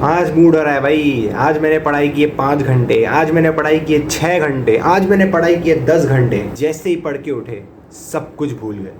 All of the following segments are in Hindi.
आज मूड हो रहा है भाई। आज मैंने पढ़ाई की है 5 घंटे, आज मैंने पढ़ाई की है 6 घंटे, आज मैंने पढ़ाई की है 10 घंटे। जैसे ही पढ़ के उठे सब कुछ भूल गए।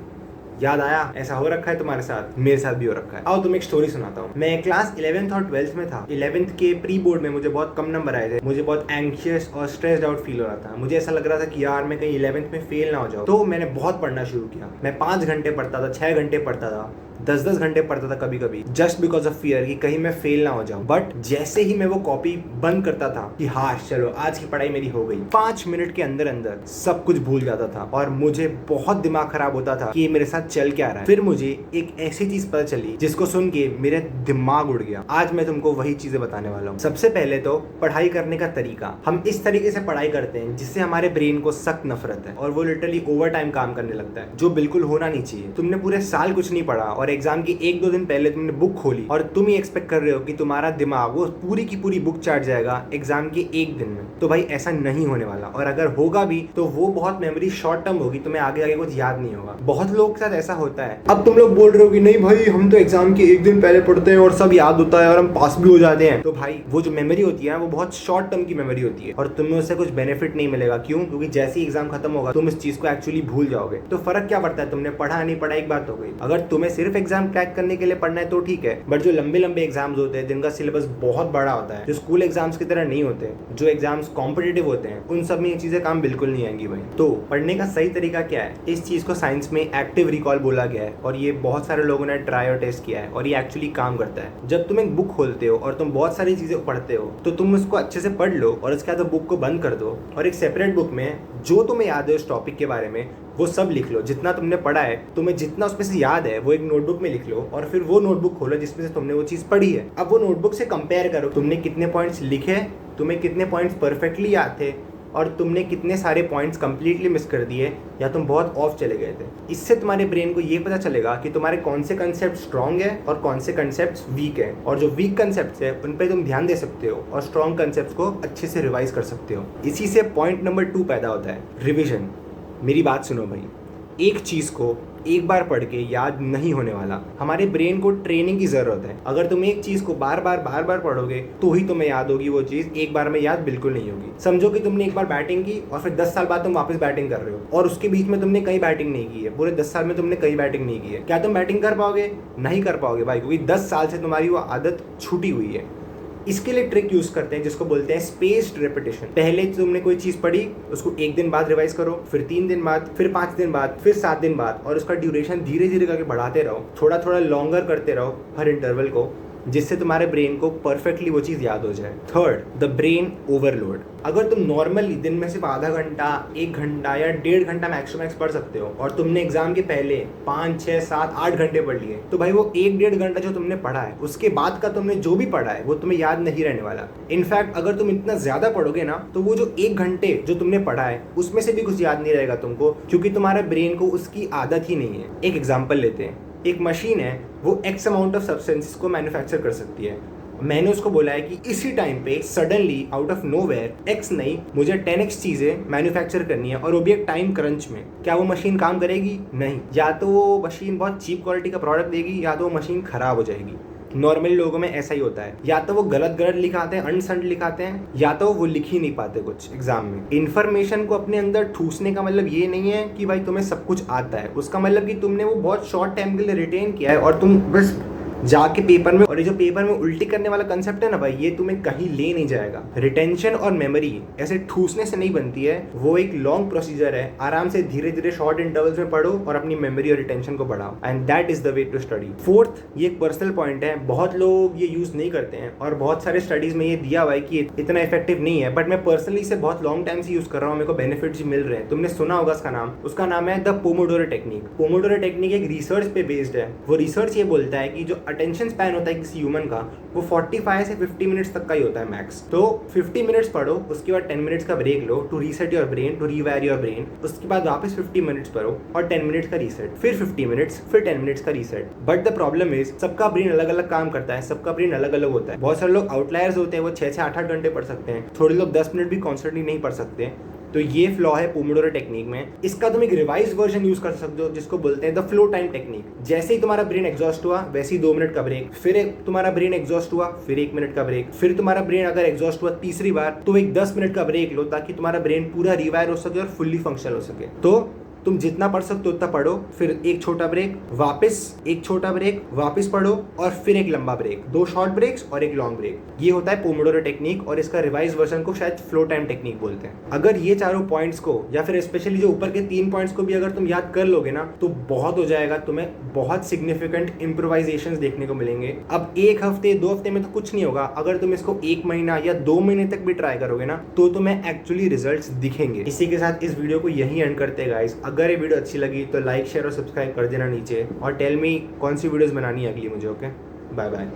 याद आया ऐसा हो रखा है तुम्हारे साथ, मेरे साथ भी हो रखा है। आओ तुम्हें एक स्टोरी सुनाता हूँ। मैं क्लास 11th और 12th में था। 11th के प्री बोर्ड में मुझे बहुत कम नंबर आए थे। मुझे बहुत एंग्शियस और स्ट्रेस्ड आउट फील हो रहा था। मुझे ऐसा लग रहा था कि यार मैं कहीं 11th में फेल ना हो जाऊँ। तो मैंने बहुत पढ़ना शुरू किया। मैं 5 घंटे पढ़ता था, 6 घंटे पढ़ता था, 10-10 घंटे पढ़ता था कभी कभी, जस्ट बिकॉज ऑफ फियर कि कहीं मैं फेल ना हो जाऊं। बट जैसे ही मैं वो कॉपी बंद करता था कि हाँ चलो आज की पढ़ाई मेरी हो गई, 5 मिनट के अंदर अंदर सब कुछ भूल जाता था और मुझे बहुत दिमाग खराब होता था कि मेरे साथ चल क्या रहा है। फिर मुझे एक ऐसी चीज पता चली जिसको सुन के मेरे दिमाग उड़ गया। आज मैं तुमको वही चीजें बताने वाला हूँ। सबसे पहले तो पढ़ाई करने का तरीका। हम इस तरीके से पढ़ाई करते हैं जिससे हमारे ब्रेन को सख्त नफरत है और वो लिटरली ओवर टाइम काम करने लगता है, जो बिल्कुल होना नहीं चाहिए। तुमने पूरे साल कुछ नहीं पढ़ा और एग्जाम की 1-2 दिन पहले तुमने बुक खोली और तुम ही एक्सपेक्ट कर रहे हो कि तुम्हारा दिमाग वो पूरी की पूरी बुक चाट जाएगा एग्जाम के 1 दिन में। तो भाई ऐसा नहीं होने वाला, और अगर होगा भी तो वो बहुत मेमोरी शॉर्ट टर्म होगी, तुम्हें आगे आगे कुछ याद नहीं होगा। बहुत लोगों के साथ ऐसा होता है। अब तुम लोग बोल रहे हो कि नहीं भाई हम तो एग्जाम के 1 दिन पहले पढ़ते हैं और सब याद होता है और हम पास भी हो जाते हैं। तो भाई वो जो मेमोरी होती है वो बहुत शॉर्ट टर्म की मेमोरी होती है और तुम्हें उससे कुछ बेनिफिट नहीं मिलेगा। क्यों? क्योंकि जैसे ही एग्जाम खत्म होगा तुम इस चीज को एक्चुअली भूल जाओगे। तो फर्क क्या पड़ता है, तुमने पढ़ा नहीं पढ़ा एक बात हो गई। अगर तुम्हें सिर्फ एग्जाम क्रैक करने के लिए पढ़ना है तो ठीक है, बट जो लंबे लंबे एग्जाम्स होते हैं जिनका सिलेबस बहुत बड़ा होता है, जो स्कूल एग्जाम्स की तरह नहीं होते, जो एग्जाम्स कॉम्पिटिटिव होते हैं, उन सब में ये चीजें काम बिल्कुल नहीं आएंगी भाई। तो पढ़ने का सही तरीका क्या है? इस चीज को साइंस में एक्टिव रिकॉल बोला गया है और ये बहुत सारे लोगों ने ट्राई और टेस्ट किया है और ये एक्चुअली काम करता है। जब तुम एक बुक खोलते हो और तुम बहुत सारी चीजें पढ़ते हो तो तुम उसको अच्छे से पढ़ लो और उसके बाद बुक को बंद कर दो और एक सेपरेट बुक में जो तुम्हें याद है उस टॉपिक के बारे में वो सब लिख लो। जितना तुमने पढ़ा है, तुम्हें जितना उसमें से याद है वो एक नोटबुक में लिख लो और फिर वो नोटबुक खोलो जिसमें से तुमने वो चीज पढ़ी है। अब वो नोटबुक से कंपेयर करो, तुमने कितने पॉइंट्स लिखे, तुम्हें कितने पॉइंट्स परफेक्टली याद थे और तुमने कितने सारे पॉइंट्स कंप्लीटली मिस कर दिए या तुम बहुत ऑफ चले गए थे। इससे तुम्हारे ब्रेन को ये पता चलेगा कि तुम्हारे कौन से कंसेप्ट स्ट्रॉन्ग है और कौन से कंसेप्ट वीक है, और जो वीक कंसेप्ट है उन पे तुम ध्यान दे सकते हो और स्ट्रॉन्ग कंसेप्ट को अच्छे से रिवाइज कर सकते हो। इसी से पॉइंट नंबर 2 पैदा होता है, रिविजन। मेरी बात सुनो भाई, एक चीज को एक बार पढ़ के याद नहीं होने वाला। हमारे ब्रेन को ट्रेनिंग की जरूरत है। अगर तुम एक चीज को बार बार पढ़ोगे तो ही तुम्हें याद होगी, वो चीज एक बार में याद बिल्कुल नहीं होगी। समझो कि तुमने एक बार बैटिंग की और फिर 10 साल बाद तुम वापस बैटिंग कर रहे हो और उसके बीच में तुमने कई बैटिंग नहीं की है। पूरे 10 साल में तुमने कई बैटिंग नहीं की है। क्या तुम बैटिंग कर पाओगे? नहीं कर पाओगे भाई, क्योंकि 10 साल से तुम्हारी वो आदत छूटी हुई है। इसके लिए ट्रिक यूज करते हैं जिसको बोलते हैं स्पेस्ड रेपिटेशन। पहले तुमने कोई चीज पढ़ी, उसको 1 दिन बाद रिवाइज करो, फिर 3 दिन बाद, फिर 5 दिन बाद, फिर 7 दिन बाद, और उसका ड्यूरेशन धीरे धीरे करके बढ़ाते रहो। थोड़ा थोड़ा लॉन्गर करते रहो हर इंटरवल को, जिससे तुम्हारे ब्रेन को परफेक्टली वो चीज याद हो जाए। Third, the brain overload. अगर तुम नॉर्मली दिन में सिर्फ आधा घंटा, 1 घंटा या 1.5 घंटा मैक्स पढ़ सकते हो और तुमने एग्जाम के पहले 5, 6, 7, 8 घंटे पढ़ लिए, तो भाई वो 1-1.5 घंटा जो तुमने पढ़ा है उसके बाद का तुमने जो भी पढ़ा है वो तुम्हें याद नहीं रहने वाला। इनफैक्ट अगर तुम इतना ज्यादा पढ़ोगे ना तो वो जो 1 घंटे जो तुमने पढ़ा है उसमें से भी कुछ याद नहीं रहेगा तुमको, क्योंकि तुम्हारे ब्रेन को उसकी आदत ही नहीं है। एक एग्जाम्पल लेते हैं। एक मशीन है, वो एक्स अमाउंट ऑफ सब्सटेंसेस को मैन्युफैक्चर कर सकती है। मैंने उसको बोला है कि इसी टाइम पे suddenly out of nowhere x नहीं, मुझे 10x चीजें मैन्युफैक्चर करनी है और वो भी एक टाइम क्रंच में। क्या वो मशीन काम करेगी? नहीं। या तो वो मशीन बहुत चीप क्वालिटी का प्रोडक्ट देगी या तो वो मशीन खराब हो जाएगी। नॉर्मली लोगों में ऐसा ही होता है, या तो वो गलत लिखाते हैं, अनसंड लिखाते हैं, या तो वो लिख ही नहीं पाते कुछ एग्जाम में। इन्फॉर्मेशन को अपने अंदर ठूसने का मतलब ये नहीं है कि भाई तुम्हें सब कुछ आता है। उसका मतलब कि तुमने वो बहुत शॉर्ट टाइम के लिए रिटेन किया है और तुम बस जाके पेपर में, और ये जो पेपर में उल्टी करने वाला कंसेप्ट है ना भाई, ये तुम्हें कहीं ले नहीं जाएगा। रिटेंशन और मेमोरी ऐसे ठूसने से नहीं बनती है, वो एक लॉन्ग प्रोसीजर है। आराम से धीरे धीरे शॉर्ट इंटरवल्स में पढ़ो और अपनी मेमोरी और रिटेंशन को बढ़ाओ, and that is the way to study. Fourth, ये एक पर्सनल पॉइंट है, बहुत लोग ये यूज नहीं करते हैं और बहुत सारे स्टडीज में ये दिया हुआ है कि इतना इफेक्टिव नहीं है, बट मैं पर्सनली इसे बहुत लॉन्ग टाइम से यूज कर रहा हूँ, मेरे को बेनिफिट्स मिल रहे हैं। तुमने सुना होगा उसका नाम है the Pomodoro technique. Pomodoro technique एक रिसर्च पे बेस्ड है। वो रिसर्च ये बोलता है कि जो अटेंशन स्पैन होता है किसी ह्यूमन का, वो 45 से 50 मिनट्स तक का ही होता है मैक्स। तो 50 मिनट्स पढ़ो, उसके बाद 10 मिनट्स का ब्रेक लो to reset your brain, to rewire your brain. उसके बाद वापस 50 मिनट्स पढ़ो और 10 मिनट्स का रीसेट, फिर 50 मिनट्स, फिर 10 मिनट्स का reset. But the problem is सबका ब्रेन अलग अलग काम करता है, सबका ब्रेन अलग अलग होता है। बहुत सारे लोग आउटलायर्स होते हैं, वो 6 से 8 घंटे पढ़ सकते हैं। थोड़े लोग 10 मिनट भी कॉन्स्टेंटली नहीं पढ़ सकते। तो ये फ्लॉ है पोमोडोरो टेक्निक में। इसका तुम एक रिवाइज वर्जन यूज कर सकते हो जिसको बोलते हैं द फ्लो टाइम टेक्निक। जैसे ही तुम्हारा ब्रेन एग्जॉस्ट हुआ वैसे ही 2 मिनट का ब्रेक, फिर तुम्हारा ब्रेन एग्जॉस्ट हुआ फिर 1 मिनट का ब्रेक, फिर तुम्हारा ब्रेन अगर एग्जॉस्ट हुआ तीसरी बार तो एक 10 मिनट का ब्रेक लो ताकि तुम्हारा ब्रेन पूरा रिवायर हो सके और फुल्ली फंक्शनल हो सके। तो तुम जितना पढ़ सकते हो उतना पढ़ो, फिर एक छोटा ब्रेक, वापस एक छोटा ब्रेक, वापस पढ़ो और फिर एक लंबा ब्रेक, 2 शॉर्ट ब्रेक्स और एक लॉन्ग ब्रेक। ये होता है पोमोडोरो टेक्निक और इसका रिवाइज वर्जन को शायद फ्लो टाइम टेक्निक बोलते हैं। अगर ये चारों पॉइंट्स को या फिर स्पेशली जो ऊपर के 3 पॉइंट्स को भी अगर तुम याद कर लोगे ना तो बहुत हो जाएगा, तुम्हें बहुत सिग्निफिकेंट इम्प्रोवाइजेशंस देखने को मिलेंगे। अब 1 हफ्ते 2 हफ्ते में तो कुछ नहीं होगा, अगर तुम इसको 1 महीना या 2 महीने तक भी ट्राई करोगे ना तो तुम्हें एक्चुअली रिजल्ट्स दिखेंगे। इसी के साथ इस वीडियो को यही एंड करते हैं गाइस। अगर ये वीडियो अच्छी लगी तो लाइक शेयर और सब्सक्राइब कर देना नीचे और टेल मी कौन सी वीडियोस बनानी है अगली मुझे। Okay, bye bye.